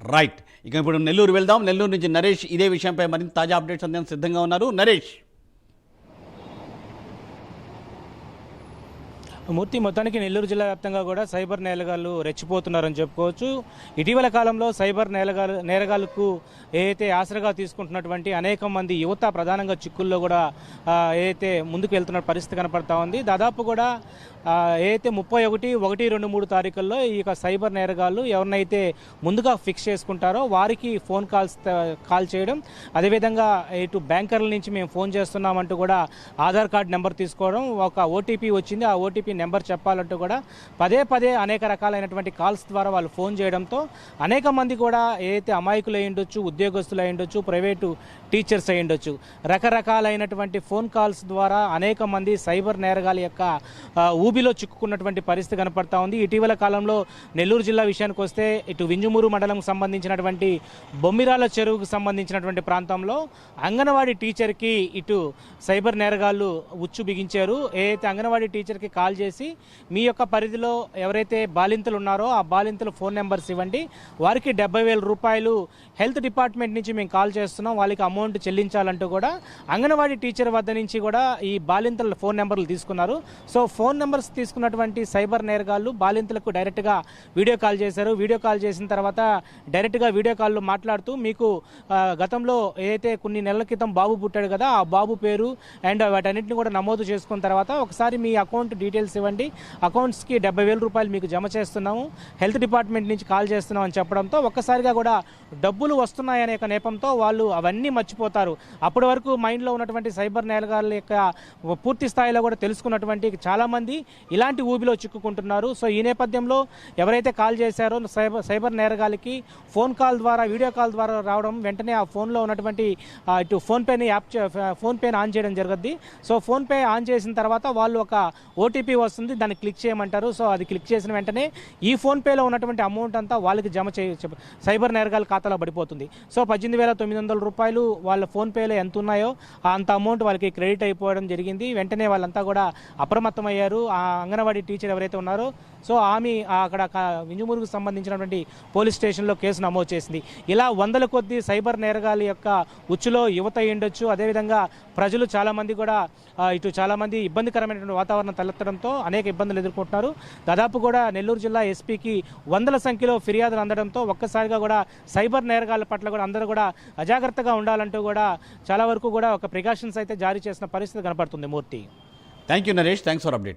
Right. ఇక ఇప్పుడు నెల్లూరు వెళ్దాం. నెల్లూరు నుంచి నరేష్ ఇదే విషయంపై మరింత తాజా అప్డేట్స్ అందేందుకు సిద్ధంగా ఉన్నారు. నరేష్. మొత్తానికి నెల్లూరు జిల్లా వ్యాప్తంగా కూడా సైబర్ నేరగాళ్లు రెచ్చిపోతున్నారని చెప్పుకోవచ్చు. ఇటీవల కాలంలో సైబర్ నేరగాళ్లకు ఏదైతే ఆసరగా తీసుకుంటున్నటువంటి అనేక మంది యువత ప్రధానంగా చిక్కుల్లో కూడా ఏదైతే ముందుకు వెళ్తున్న పరిస్థితి కనపడతా ఉంది. దాదాపు కూడా ఏదైతే 31, 1, 2, 3 తారీఖుల్లో ఈ యొక్క సైబర్ నేరగాళ్లు ఎవరినైతే ముందుగా ఫిక్స్ చేసుకుంటారో వారికి ఫోన్ కాల్ చేయడం, అదేవిధంగా ఇటు బ్యాంకర్ల నుంచి మేము ఫోన్ చేస్తున్నామంటూ కూడా ఆధార్ కార్డు నెంబర్ తీసుకోవడం, ఒక ఓటీపీ వచ్చింది, ఆ ఓటీపీ నెంబర్ చెప్పాలంటూ కూడా పదే అనేక రకాలైనటువంటి కాల్స్ ద్వారా వాళ్ళు ఫోన్ చేయడంతో అనేక మంది కూడా ఏదైతే అమాయకులు అయి ఉండొచ్చు, ఉద్యోగస్తులు అయి ఉండొచ్చు, ప్రైవేటు టీచర్స్ అయి ఉండొచ్చు, రకరకాలైనటువంటి ఫోన్ కాల్స్ ద్వారా అనేక మంది సైబర్ నేరగాల యొక్క ఊబిలో చిక్కుకున్నటువంటి పరిస్థితి కనపడతా ఉంది. ఇటీవల కాలంలో నెల్లూరు జిల్లా విషయానికి వస్తే ఇటు వింజమూరు మండలం సంబంధించినటువంటి బొమ్మిరాల చెరువుకు సంబంధించినటువంటి ప్రాంతంలో అంగన్వాడీ టీచర్కి ఇటు సైబర్ నేరగాళ్లు ఉచ్చు బిగించారు. ఏదైతే అంగన్వాడీ టీచర్కి కాల్ చేసి మీ యొక్క పరిధిలో ఎవరైతే బాలింతలు ఉన్నారో ఆ బాలింతలు ఫోన్ నెంబర్స్ ఇవ్వండి, వారికి 70,000 రూపాయలు హెల్త్ డిపార్ట్మెంట్ నుంచి మేము కాల్ చేస్తున్నాం, వాళ్ళకి అమౌంట్ చెల్లించాలంటూ కూడా అంగన్వాడీ టీచర్ వద్ద నుంచి కూడా ఈ బాలింతల ఫోన్ నెంబర్లు తీసుకున్నారు. సో ఫోన్ నెంబర్స్ తీసుకున్నటువంటి సైబర్ నేరగాళ్లు బాలింతలకు డైరెక్ట్గా వీడియో కాల్ చేశారు. వీడియో కాల్ చేసిన తర్వాత డైరెక్ట్గా వీడియో కాల్లో మాట్లాడుతూ మీకు గతంలో ఏదైతే కొన్ని నెలల క్రితం బాబు పుట్టాడు కదా, ఆ బాబు పేరు అండ్ వాటన్నిటిని కూడా నమోదు చేసుకున్న తర్వాత ఒకసారి మీ అకౌంట్ డీటెయిల్స్ ఇవ్వండి, అకౌంట్స్కి 70,000 రూపాయలు మీకు జమ చేస్తున్నాము, హెల్త్ డిపార్ట్మెంట్ నుంచి కాల్ చేస్తున్నాం అని చెప్పడంతో ఒక్కసారిగా కూడా డబ్బులు వస్తున్నాయనే నేపంతో వాళ్ళు అవన్నీ మర్చిపోతారు. అప్పటి వరకు మైండ్లో ఉన్నటువంటి సైబర్ నేరగాళ్ళ యొక్క పూర్తి స్థాయిలో కూడా తెలుసుకున్నటువంటి చాలామంది ఇలాంటి ఊబిలో చిక్కుకుంటున్నారు. సో ఈ నేపథ్యంలో ఎవరైతే కాల్ చేశారో సైబర్ నేరగాళ్ళకి ఫోన్ కాల్ ద్వారా, వీడియో కాల్ ద్వారా రావడం, వెంటనే ఆ ఫోన్లో ఉన్నటువంటి ఇటు ఫోన్పేని ఆన్ చేయడం జరుగుద్ది. సో ఫోన్పే ఆన్ చేసిన తర్వాత వాళ్ళు ఒక ఓటీపీ వస్తుంది, దాన్ని క్లిక్ చేయమంటారు. సో అది క్లిక్ చేసిన వెంటనే ఈ ఫోన్పేలో ఉన్నటువంటి అమౌంట్ అంతా వాళ్ళకి జమ సైబర్ నేరగాళ్ళ ఖాతాలో పడిపోతుంది. సో 18,900 రూపాయలు వాళ్ళ ఫోన్పేలో ఎంత ఉన్నాయో అంత అమౌంట్ వాళ్ళకి క్రెడిట్ అయిపోవడం జరిగింది. వెంటనే వాళ్ళంతా కూడా అప్రమత్తమయ్యారు. ఆ అంగన్వాడీ టీచర్ ఎవరైతే ఉన్నారో సో ఆమె అక్కడ వింజమూరుకు సంబంధించినటువంటి పోలీస్ స్టేషన్లో కేసు నమోదు చేసింది. ఇలా వందల కొద్ది సైబర్ నేరగాళ్ళ యొక్క ఉచ్చులో యువత ఉండొచ్చు, అదేవిధంగా ప్రజలు చాలామంది కూడా ఇటు చాలామంది ఇబ్బందికరమైనటువంటి వాతావరణం తలెత్తడంతో అనేక ఇబ్బందులు ఎదుర్కొంటున్నారు. దాదాపు కూడా నెల్లూరు జిల్లా ఎస్పీకి వందల సంఖ్యలో ఫిర్యాదులు అందడంతో ఒక్కసారిగా కూడా సైబర్ నేరగాళ్ల పట్ల కూడా అందరూ కూడా అజాగ్రత్తగా ఉండాలంటూ కూడా చాలా వరకు కూడా ఒక ప్రికాషన్స్ అయితే జారీ చేసిన పరిస్థితి కనపడుతుంది. Murthy. Thank you Naresh. Thanks for update.